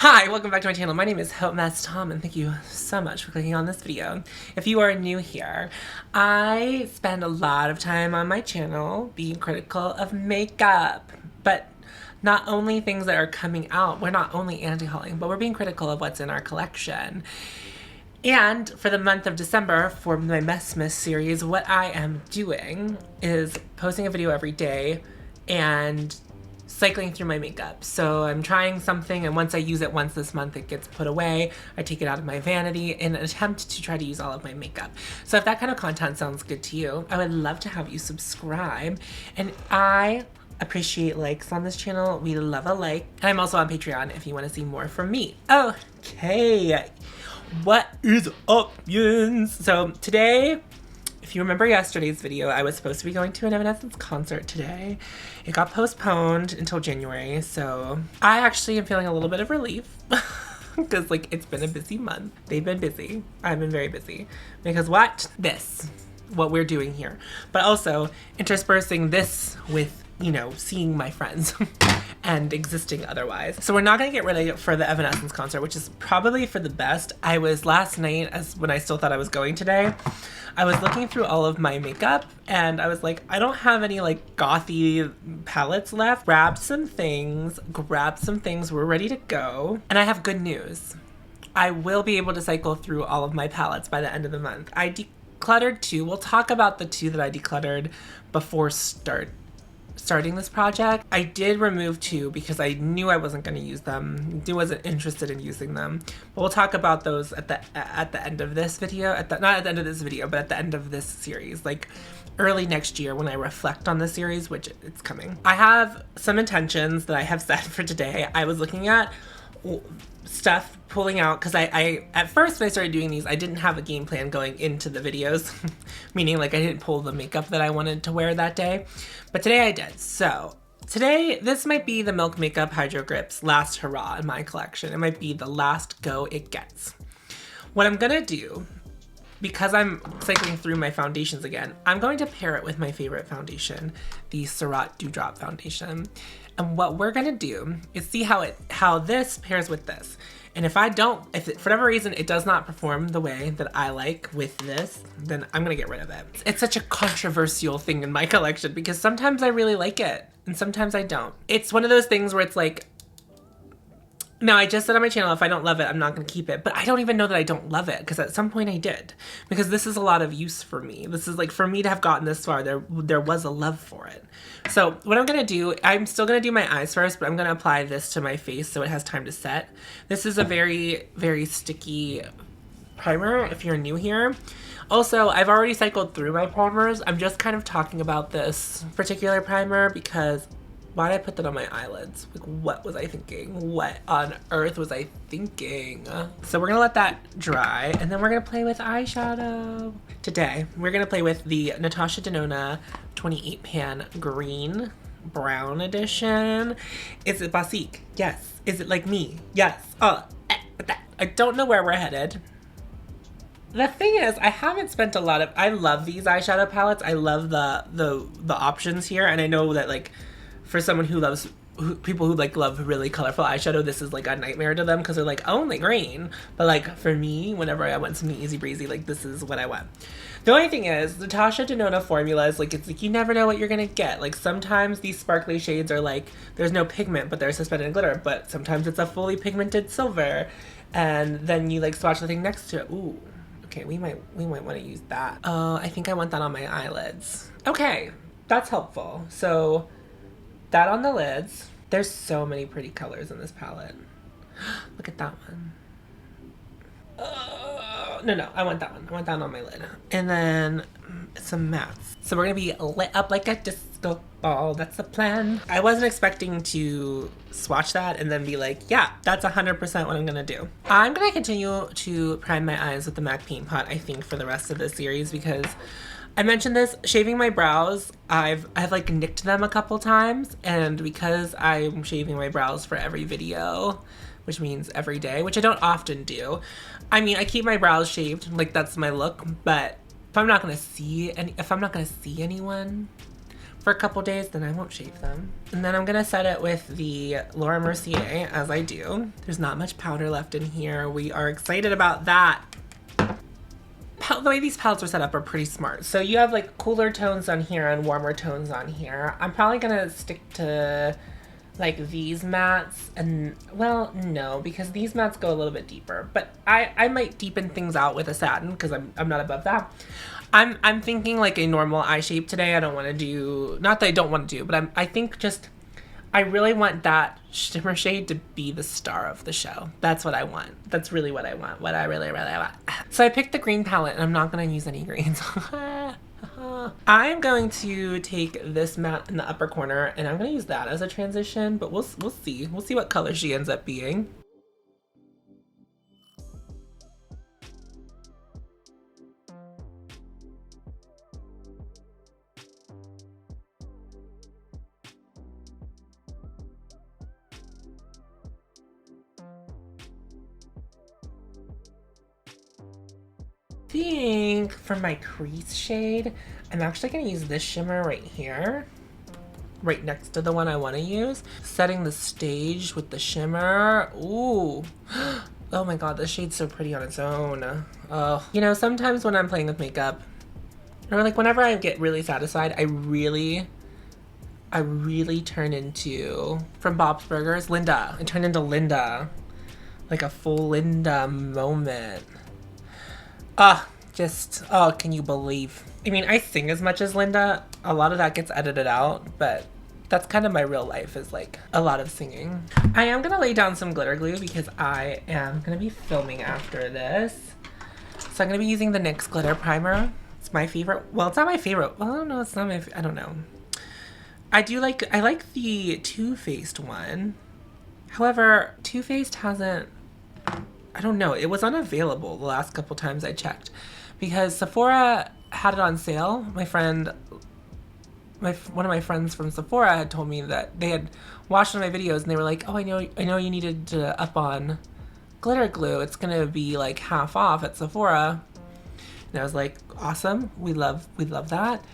Hi, welcome back to my channel. My name is hautemesstom and thank you so much for clicking on this video. If you are new here, I spend a lot of time on my channel being critical of makeup, but not only things that are coming out. We're not only anti-hauling, but we're being critical of what's in our collection. And for the month of December, for my messmas series, what I am doing is posting a video every day and cycling through my makeup. So I'm trying something, and once I use it once this month, it gets put away. I take it out of my vanity in an attempt to try to use all of my makeup. So if that kind of content sounds good to you, I would love to have you subscribe. And I appreciate likes on this channel. We love a like. And I'm also on Patreon if you want to see more from me. Okay, what is up, yins? So today, if you remember yesterday's video, I was supposed to be going to an Evanescence concert today. It got postponed until January, so I actually am feeling a little bit of relief because like it's been a busy month. They've been busy. I've been very busy because what we're doing here, but also interspersing this with, you know, seeing my friends and existing otherwise. So we're not gonna get ready for the Evanescence concert, which is probably for the best. I was last night, when I still thought I was going today, I was looking through all of my makeup and I was like, I don't have any like gothy palettes left. Grabbed some things, we're ready to go. And I have good news. I will be able to cycle through all of my palettes by the end of the month. I decluttered 2. We'll talk about the 2 that I decluttered before starting this project. I did remove 2 because I knew I wasn't going to use them. I wasn't interested in using them. But we'll talk about those at the end of this video. Not at the end of this video, but at the end of this series, like early next year when I reflect on the series, which it's coming. I have some intentions that I have set for today. I was looking at stuff pulling out because I at first when I started doing these, I didn't have a game plan going into the videos, meaning like I didn't pull the makeup that I wanted to wear that day, but today I did. So today, this might be the Milk Makeup Hydro Grip's last hurrah in my collection. It might be the last go it gets. What I'm gonna do, because I'm cycling through my foundations again, I'm going to pair it with my favorite foundation, the Surratt Dewdrop foundation. And what we're gonna do is see how this pairs with this. And if for whatever reason it does not perform the way that I like with this, then I'm gonna get rid of it. It's such a controversial thing in my collection because sometimes I really like it and sometimes I don't. It's one of those things where it's like, no, I just said on my channel, if I don't love it, I'm not going to keep it. But I don't even know that I don't love it because at some point I did. Because this is a lot of use for me. This is like, for me to have gotten this far, there was a love for it. So what I'm going to do, I'm still going to do my eyes first, but I'm going to apply this to my face so it has time to set. This is a very, very sticky primer if you're new here. Also, I've already cycled through my primers. I'm just kind of talking about this particular primer because why did I put that on my eyelids? Like, what was I thinking? What on earth was I thinking? So we're gonna let that dry, and then we're gonna play with eyeshadow. Today, we're gonna play with the Natasha Denona 28 Pan Green Brown Edition. Is it Basique? Yes. Is it like me? Yes. I don't know where we're headed. The thing is, I haven't spent a lot of, I love these eyeshadow palettes. I love the options here, and I know that like, for someone who loves, people who like love really colorful eyeshadow, this is like a nightmare to them because they're like, only green. But like for me, whenever I want something easy breezy, like this is what I want. The only thing is, Natasha Denona formulas, like it's like you never know what you're gonna get. Like sometimes these sparkly shades are like, there's no pigment, but there's suspended in glitter. But sometimes it's a fully pigmented silver. And then you like swatch the thing next to it. Ooh, okay, we might want to use that. Oh, I think I want that on my eyelids. Okay, that's helpful. So that on the lids. There's so many pretty colors in this palette. Look at that one. No, I want that one. I want that on my lid. And then some mattes. So we're gonna be lit up like a disco ball. That's the plan. I wasn't expecting to swatch that and then be like, yeah, that's 100% what I'm gonna do. I'm gonna continue to prime my eyes with the MAC Paint Pot, I think, for the rest of this series because I mentioned this, shaving my brows, I've like nicked them a couple times, and because I'm shaving my brows for every video, which means every day, which I don't often do. I mean, I keep my brows shaved, like that's my look, but if I'm not gonna see anyone, for a couple days, then I won't shave them. And then I'm gonna set it with the Laura Mercier, as I do. There's not much powder left in here. We are excited about that. The way these palettes are set up are pretty smart. So you have like cooler tones on here and warmer tones on here. I'm probably gonna stick to like these mattes, and well, no, because these mattes go a little bit deeper, but I might deepen things out with a satin because I'm not above that. I'm thinking like a normal eye shape today. I don't want to do, not that I don't want to do, but I think just, I really want that shimmer shade to be the star of the show. That's what I want. That's really what I want. What I really want. So I picked the green palette, and I'm not going to use any greens. I'm going to take this matte in the upper corner, and I'm going to use that as a transition, but we'll see. We'll see what color she ends up being. I think for my crease shade, I'm actually going to use this shimmer right here, right next to the one I want to use. Setting the stage with the shimmer. Ooh. Oh my god, this shade's so pretty on its own. Oh. You know, sometimes when I'm playing with makeup, or like whenever I get really satisfied, I really turn into, from Bob's Burgers, Linda. I turn into Linda. Like a full Linda moment. Oh, can you believe? I mean, I sing as much as Linda. A lot of that gets edited out, but that's kind of my real life, is like a lot of singing. I am gonna lay down some glitter glue because I am gonna be filming after this. So I'm gonna be using the NYX Glitter Primer. It's my favorite. Well, it's not my favorite. Well, I don't know. It's not my, I don't know. I like the Too Faced one. However, Too Faced hasn't, I don't know. It was unavailable the last couple times I checked because Sephora had it on sale. My friend, one of my friends from Sephora had told me that they had watched one of my videos and they were like, "Oh, I know you needed to up on glitter glue. It's gonna be like half off at Sephora." And I was like, "Awesome. We love that."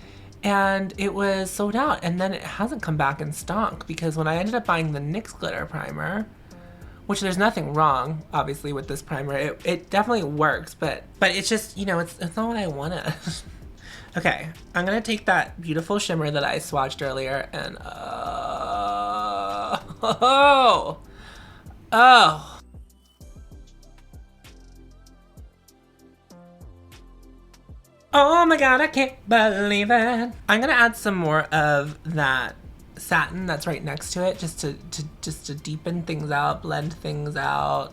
And it was sold out, and then it hasn't come back in stock because when I ended up buying the NYX Glitter Primer, which there's nothing wrong, obviously, with this primer. It definitely works, but it's just, you know, it's not what I wanna. Okay, I'm gonna take that beautiful shimmer that I swatched earlier and, oh. Oh my god, I can't believe it. I'm gonna add some more of that satin that's right next to it, just to deepen things out, blend things out,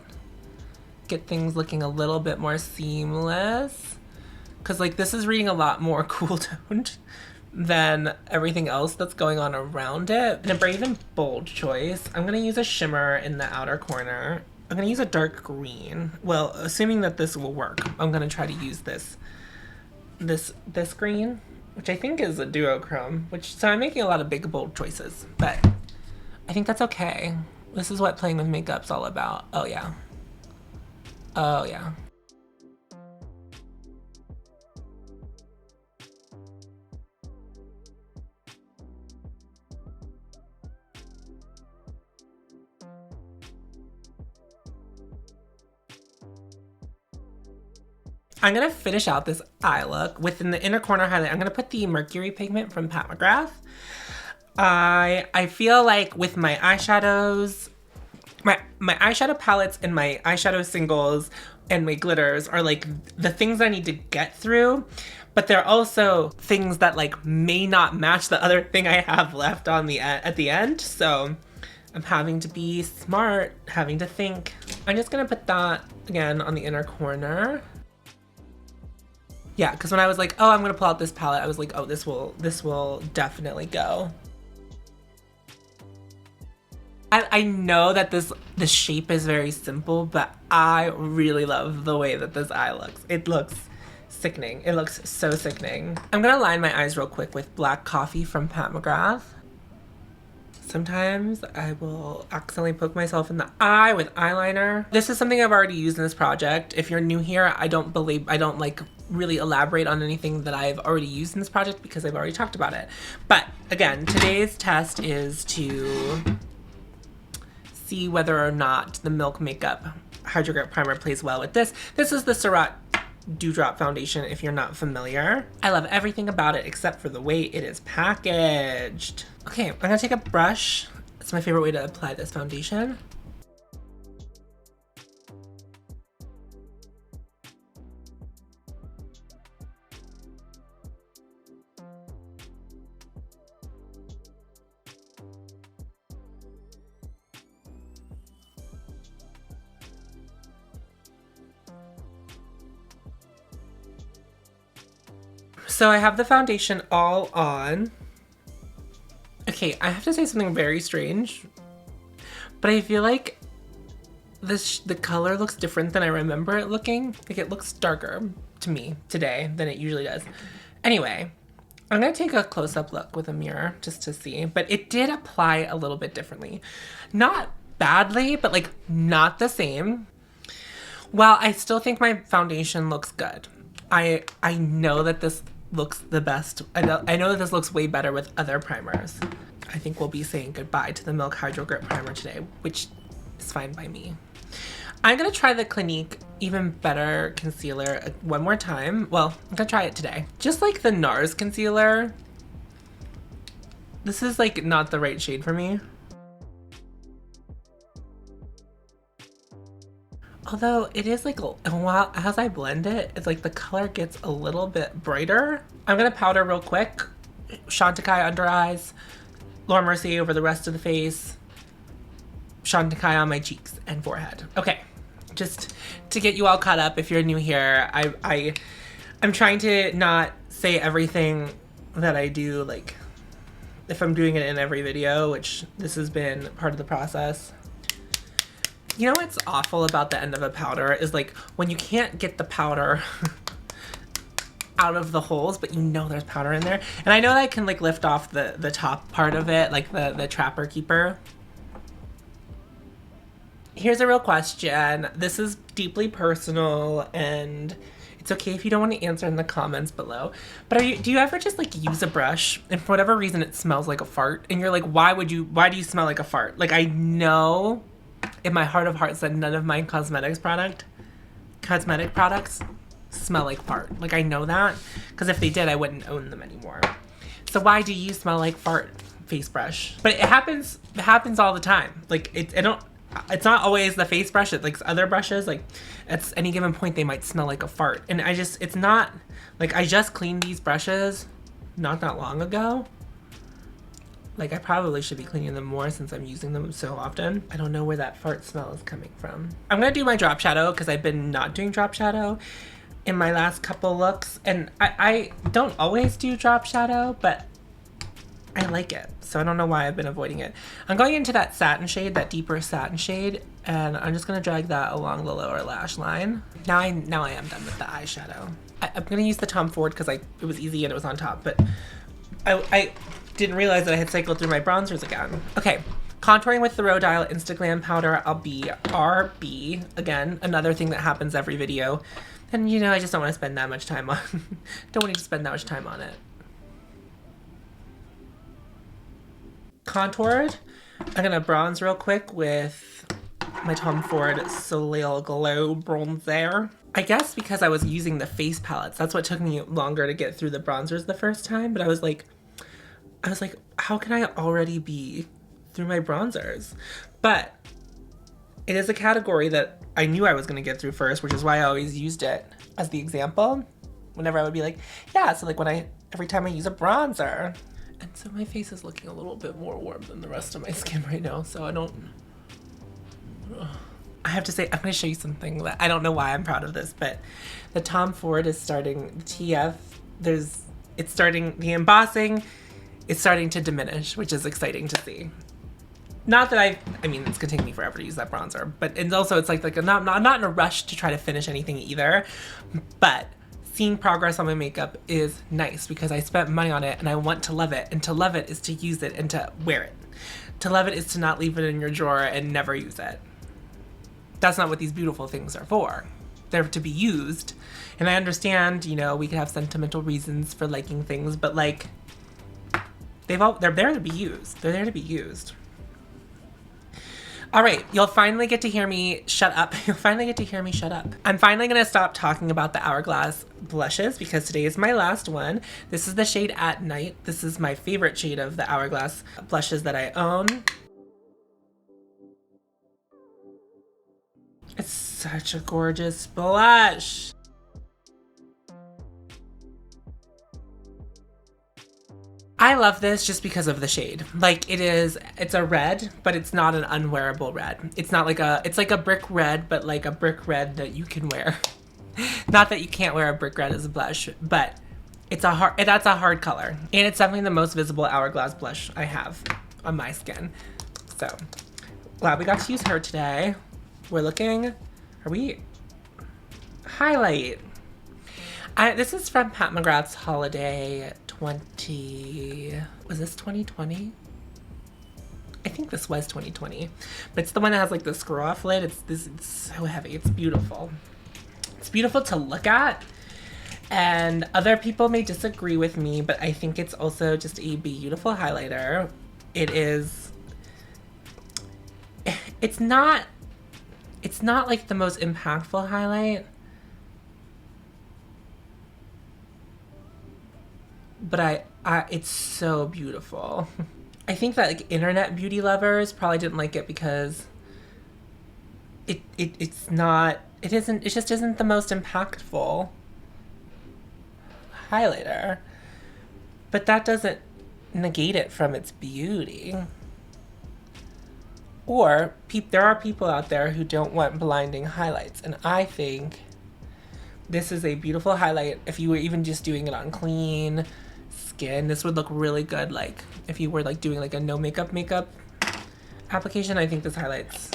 get things looking a little bit more seamless. Because like this is reading a lot more cool toned than everything else that's going on around it. And a brave and bold choice. I'm gonna use a shimmer in the outer corner. I'm gonna use a dark green. Well, assuming that this will work, I'm gonna try to use this green, which I think is a duochrome, so I'm making a lot of big, bold choices, but I think that's okay. This is what playing with makeup's all about. Oh yeah. Oh yeah. I'm gonna finish out this eye look within the inner corner highlight. I'm gonna put the Mercury pigment from McGrath. I feel like with my eyeshadows, my eyeshadow palettes and my eyeshadow singles and my glitters are like the things I need to get through, but they're also things that like may not match the other thing I have left on the at the end. So I'm having to be smart, having to think. I'm just gonna put that again on the inner corner. Yeah, because when I was like, oh, I'm gonna pull out this palette, I was like, oh, this will definitely go. I know that this shape is very simple, but I really love the way that this eye looks. It looks sickening. It looks so sickening. I'm gonna line my eyes real quick with Black Coffee from McGrath. Sometimes I will accidentally poke myself in the eye with eyeliner. This is something I've already used in this project. If you're new here, I don't like really elaborate on anything that I've already used in this project because I've already talked about it. But again, today's test is to see whether or not the Milk Makeup Hydro Grip Primer plays well with this. This is the Surratt Dewdrop foundation if you're not familiar. I love everything about it except for the way it is packaged. Okay, I'm gonna take a brush. It's my favorite way to apply this foundation. So I have the foundation all on. Okay, I have to say something very strange, but I feel like the color looks different than I remember it looking. Like it looks darker to me today than it usually does. Anyway, I'm gonna take a close-up look with a mirror just to see, but it did apply a little bit differently. Not badly, but like not the same. While I still think my foundation looks good. I know that this looks the best. I know that this looks way better with other primers. I think we'll be saying goodbye to the Milk Hydro Grip Primer today, which is fine by me. I'm gonna try the Clinique Even Better Concealer one more time. Well, I'm gonna try it today. Just like the NARS concealer, this is like not the right shade for me. Although it is like, while as I blend it, it's like the color gets a little bit brighter. I'm gonna powder real quick. Chantecaille under eyes, Laura Mercier over the rest of the face, Chantecaille on my cheeks and forehead. Okay, just to get you all caught up if you're new here, I'm trying to not say everything that I do, like if I'm doing it in every video, which this has been part of the process. You know what's awful about the end of a powder is like when you can't get the powder out of the holes, but you know there's powder in there. And I know that I can like lift off the top part of it, like the Trapper Keeper. Here's a real question. This is deeply personal and it's okay if you don't want to answer in the comments below. But do you ever just like use a brush and for whatever reason it smells like a fart? And you're like, why do you smell like a fart? Like I know in my heart of hearts that none of my cosmetic products smell like fart. Like I know that because if they did, I wouldn't own them anymore. So why do you smell like fart face brush? But it happens all the time. Like it's not always the face brush. It's like other brushes. Like at any given point, they might smell like a fart. And it's not like I just cleaned these brushes not that long ago. Like I probably should be cleaning them more since I'm using them so often. I don't know where that fart smell is coming from. I'm gonna do my drop shadow because I've been not doing drop shadow in my last couple looks. And I don't always do drop shadow, but I like it. So I don't know why I've been avoiding it. I'm going into that satin shade, that deeper satin shade, and I'm just gonna drag that along the lower lash line. Now I am done with the eyeshadow. I'm gonna use the Tom Ford because it was easy and it was on top, but I didn't realize that I had cycled through my bronzers again. Okay, contouring with the Rhodile Instaglam powder. I'll be RB. Again, another thing that happens every video. And you know, I just don't want to spend that much time on, don't want to spend that much time on it. Contoured. I'm gonna bronze real quick with my Tom Ford Soleil Glow bronzer. I guess because I was using the face palettes, that's what took me longer to get through the bronzers the first time, but I was like, how can I already be through my bronzers? But it is a category that I knew I was gonna get through first, which is why I always used it as the example. Whenever I would be like, yeah, so like every time I use a bronzer. And so my face is looking a little bit more warm than the rest of my skin right now, so I have to say, I'm gonna show you something that I don't know why I'm proud of this, but the Tom Ford is starting, the TF, the embossing, it's starting to diminish, which is exciting to see. Not that I mean, it's gonna take me forever to use that bronzer, but and also it's like I'm not in a rush to try to finish anything either, but seeing progress on my makeup is nice because I spent money on it and I want to love it, and to love it is to use it and to wear it. To love it is to not leave it in your drawer and never use it. That's not what these beautiful things are for. They're to be used. And I understand, you know, we can have sentimental reasons for liking things, but like, they're there to be used. They're there to be used. All right, you'll finally get to hear me shut up. You'll finally get to hear me shut up. I'm finally gonna stop talking about the Hourglass blushes because today is my last one. This is the shade At Night. This is my favorite shade of the Hourglass blushes that I own. It's such a gorgeous blush. I love this just because of the shade. Like it's a red, but it's not an unwearable red. It's not like it's like a brick red, but like a brick red that you can wear. Not that you can't wear a brick red as a blush, but that's a hard color. And it's definitely the most visible Hourglass blush I have on my skin. So glad we got to use her today. Highlight. This is from Pat McGrath's Holiday 20, was this 2020? I think this was 2020, but it's the one that has like the screw off lid. It's so heavy. It's beautiful. It's beautiful to look at, and other people may disagree with me, but I think it's also just a beautiful highlighter. It's not like the most impactful highlight, but it's so beautiful. I think that like internet beauty lovers probably didn't like it because it just isn't the most impactful highlighter. But that doesn't negate it from its beauty. Or there are people out there who don't want blinding highlights, and I think this is a beautiful highlight. If you were even just doing it on clean skin, this would look really good. Like if you were like doing like a no makeup application, I think this highlight's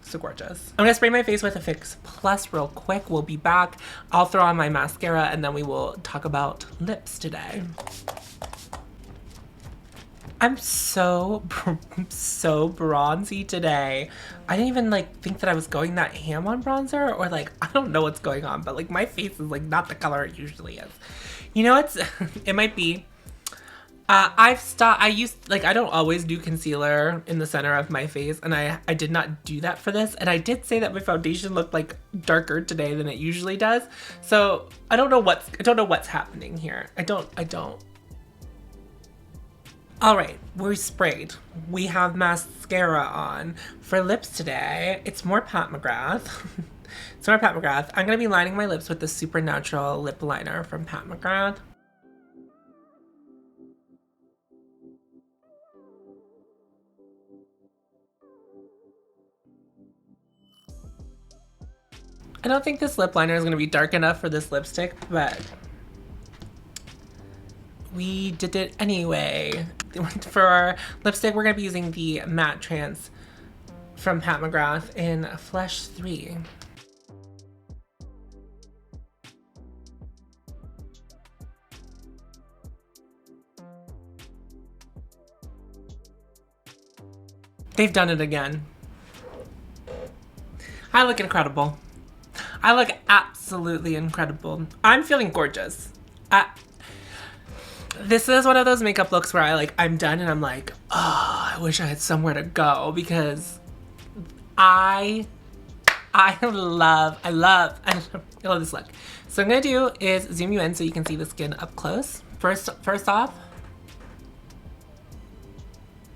so gorgeous. I'm gonna spray my face with a Fix Plus real quick. We'll be back. I'll throw on my mascara and then we will talk about lips today. I'm so bronzy today. I didn't even like think that I was going that ham on bronzer, or like, I don't know what's going on, but like my face is like not the color it usually is. You know, it might be. I don't always do concealer in the center of my face, and I did not do that for this. And I did say that my foundation looked like darker today than it usually does. So I don't know what's happening here. I don't. All right, we're sprayed. We have mascara on. For lips today, it's more Pat McGrath. I'm gonna be lining my lips with the Supernatural lip liner from Pat McGrath. I don't think this lip liner is gonna be dark enough for this lipstick, but we did it anyway. For our lipstick, we're gonna be using the Matte Trance from Pat McGrath in Flesh 3. They've done it again. I look incredible. I look absolutely incredible. I'm feeling gorgeous. This is one of those makeup looks where I'm done and I'm like, oh, I wish I had somewhere to go, because I love this look. So what I'm gonna do is zoom you in so you can see the skin up close. First off,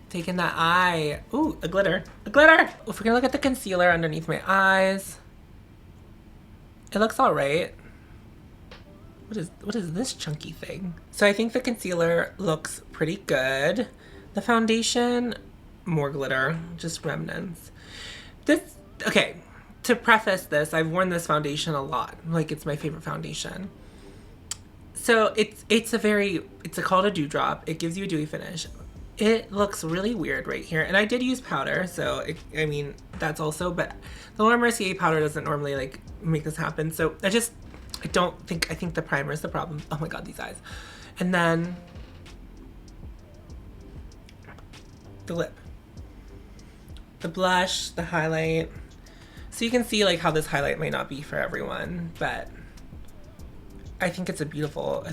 taking that eye, ooh, a glitter. If we're gonna look at the concealer underneath my eyes, it looks all right. What is this chunky thing? So I think the concealer looks pretty good. The foundation, more glitter, just remnants. Okay, to preface this, I've worn this foundation a lot. Like, it's my favorite foundation. So it's called a dewdrop. It gives you a dewy finish. It looks really weird right here. And I did use powder, so I mean, that's also, but the Laura Mercier powder doesn't normally like make this happen. So I think the primer is the problem. Oh my God, these eyes. And then the lip. the blush, the highlight. So you can see like how this highlight might not be for everyone, but I think it's a beautiful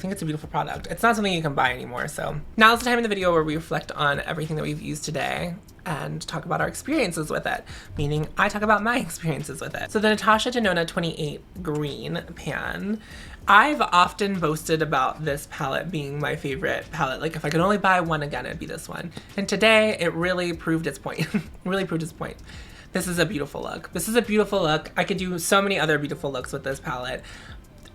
product. It's not something you can buy anymore. So now's the time in the video where we reflect on everything that we've used today and talk about our experiences with it, meaning I talk about my experiences with it. So the Natasha Denona 28 green pan, I've often boasted about this palette being my favorite palette. Like if I could only buy one again, it'd be this one. And today it really proved its point. Really proved its point. This is a beautiful look. This is a beautiful look. I could do so many other beautiful looks with this palette.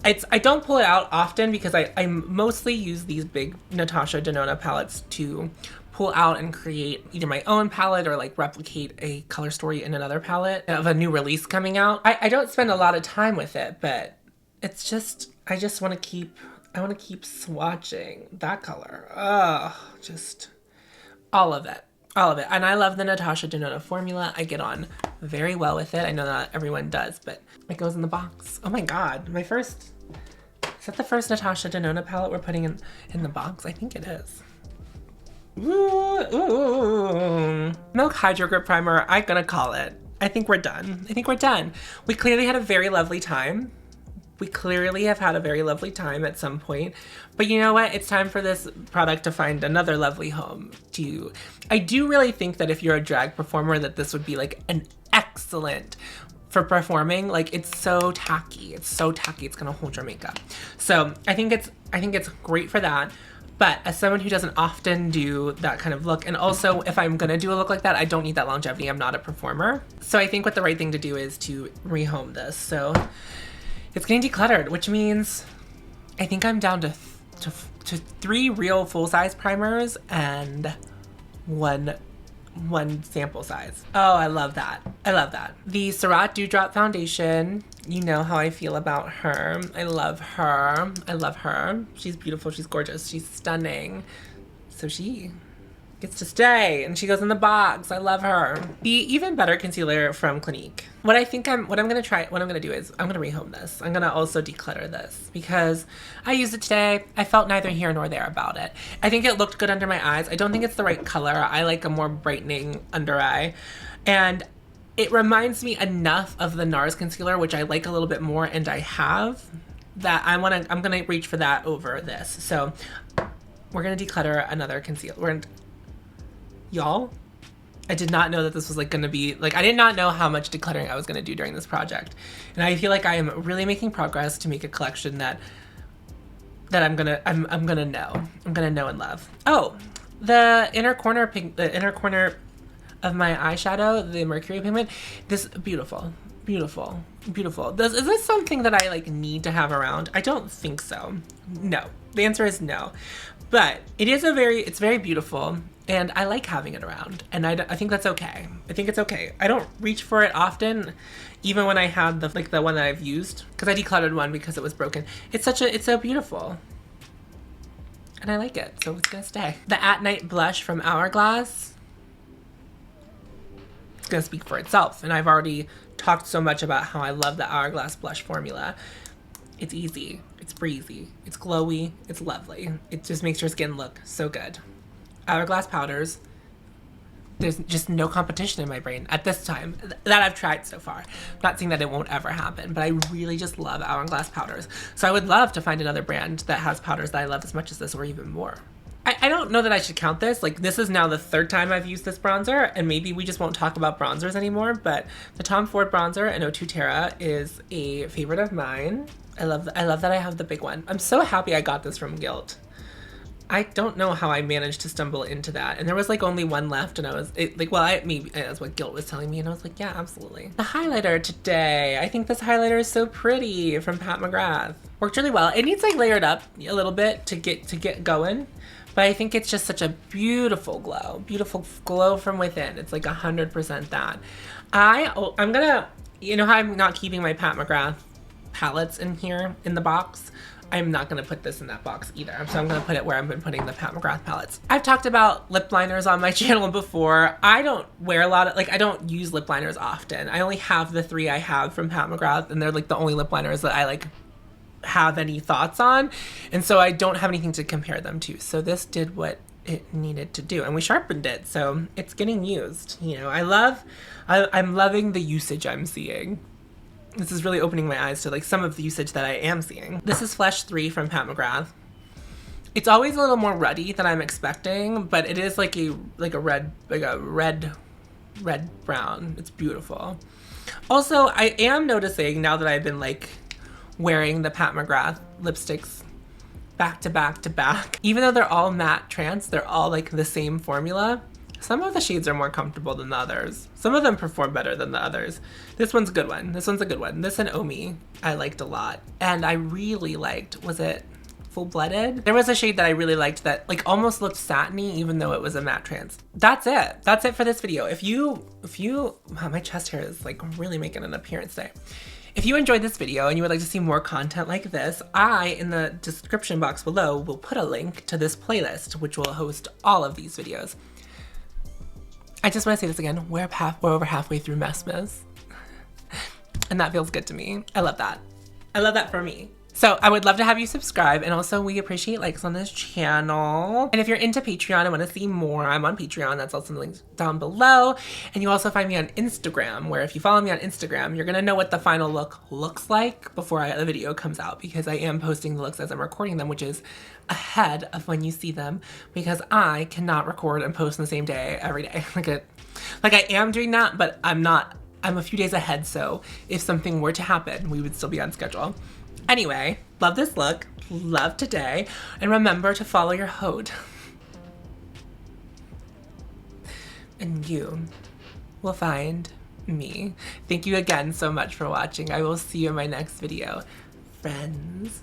I don't pull it out often because I mostly use these big Natasha Denona palettes to pull out and create either my own palette or like replicate a color story in another palette of a new release coming out. I don't spend a lot of time with it, but it's just, I just want to keep swatching that color. Oh, just all of it. All of it. And I love the Natasha Denona formula. I get on very well with it. I know not everyone does, but it goes in the box. Oh my God. Is that the first Natasha Denona palette we're putting in the box? I think it is. Ooh. Milk Hydro Grip Primer. I'm gonna call it. I think we're done. We clearly had a very lovely time. We clearly have had a very lovely time at some point, but you know what? It's time for this product to find another lovely home too. I do really think that if you're a drag performer, that this would be like an excellent for performing. Like it's so tacky. It's gonna hold your makeup. So I think it's great for that. But as someone who doesn't often do that kind of look, and also if I'm gonna do a look like that, I don't need that longevity. I'm not a performer. So I think what the right thing to do is to rehome this. So it's getting decluttered, which means I think I'm down to 3 real full-size primers and one sample size. Oh, I love that. The Surratt Dewdrop Foundation, you know how I feel about her. I love her. She's beautiful, she's gorgeous, she's stunning. So she gets to stay and she goes in the box. I love her. The Even Better concealer from Clinique. What I'm gonna do is I'm gonna rehome this. I'm gonna also declutter this because I used it today. I felt neither here nor there about it. I think it looked good under my eyes. I don't think it's the right color. I like a more brightening under eye. And it reminds me enough of the NARS concealer, which I like a little bit more and I have, that I'm gonna reach for that over this. So we're gonna declutter another concealer. Y'all, I did not know that this was like gonna be like, I did not know how much decluttering I was gonna do during this project. And I feel like I am really making progress to make a collection that I'm gonna know and love. Oh, the inner corner of my eyeshadow, the Mercury Pigment, this beautiful. Is this something that I like need to have around? I don't think so. No, the answer is no. But it's very beautiful. And I like having it around, and I think that's okay. I think it's okay. I don't reach for it often, even when I had the one that I've used, because I decluttered one because it was broken. It's so beautiful, and I like it, so it's gonna stay. The At Night blush from Hourglass. It's gonna speak for itself, and I've already talked so much about how I love the Hourglass blush formula. It's easy, it's breezy, it's glowy, it's lovely. It just makes your skin look so good. Hourglass powders, there's just no competition in my brain at this time that I've tried so far. I'm not saying that it won't ever happen, but I really just love Hourglass powders. So I would love to find another brand that has powders that I love as much as this or even more. I don't know that I should count this. Like, this is now the 3rd time I've used this bronzer, and maybe we just won't talk about bronzers anymore, but the Tom Ford bronzer in 02 Terra is a favorite of mine. I love that I have the big one. I'm so happy I got this from Gilt. I don't know how I managed to stumble into that. And there was like only one left, and maybe that's what Gilt was telling me, and I was like, yeah, absolutely. The highlighter today. I think this highlighter is so pretty, from Pat McGrath. Worked really well. It needs like layered up a little bit to get going, but I think it's just such a beautiful glow from within. It's like 100% that. I'm gonna, you know how I'm not keeping my Pat McGrath palettes in here in the box? I'm not going to put this in that box either. So I'm going to put it where I've been putting the Pat McGrath palettes. I've talked about lip liners on my channel before. I don't wear a lot of, I don't use lip liners often. I only have the 3 I have from Pat McGrath, and they're like the only lip liners that I have any thoughts on. And so I don't have anything to compare them to. So this did what it needed to do. And we sharpened it, so it's getting used. You know, I'm loving the usage I'm seeing. This is really opening my eyes to like some of the usage that I am seeing. This is Flesh 3 from McGrath. It's always a little more ruddy than I'm expecting, but it is like a red brown. It's beautiful. Also, I am noticing now that I've been like wearing the McGrath lipsticks back to back to back, even though they're all matte trance, they're all like the same formula. Some of the shades are more comfortable than the others. Some of them perform better than the others. This one's a good one. This one's a good one. This and Omi I liked a lot. And I really liked, was it Full-Blooded? There was a shade that I really liked that like almost looked satiny even though it was a matte trance. That's it. That's it for this video. If you, wow, my chest hair is like really making an appearance today. If you enjoyed this video and you would like to see more content like this, in the description box below, will put a link to this playlist, which will host all of these videos. I just want to say this again, we're over halfway through messmas. And that feels good to me. I love that. I love that for me. So I would love to have you subscribe, and also we appreciate likes on this channel. And if you're into Patreon and want to see more, I'm on Patreon. That's also linked down below. And you also find me on Instagram, where if you follow me on Instagram, you're gonna know what the final look looks like before the video comes out, because I am posting the looks as I'm recording them, which is ahead of when you see them, because I cannot record and post in the same day every day. Like I am doing that, but I'm not. I'm a few days ahead, so if something were to happen, we would still be on schedule. Anyway, love this look, love today, and remember to follow your haute. And you will find me. Thank you again so much for watching. I will see you in my next video, friends.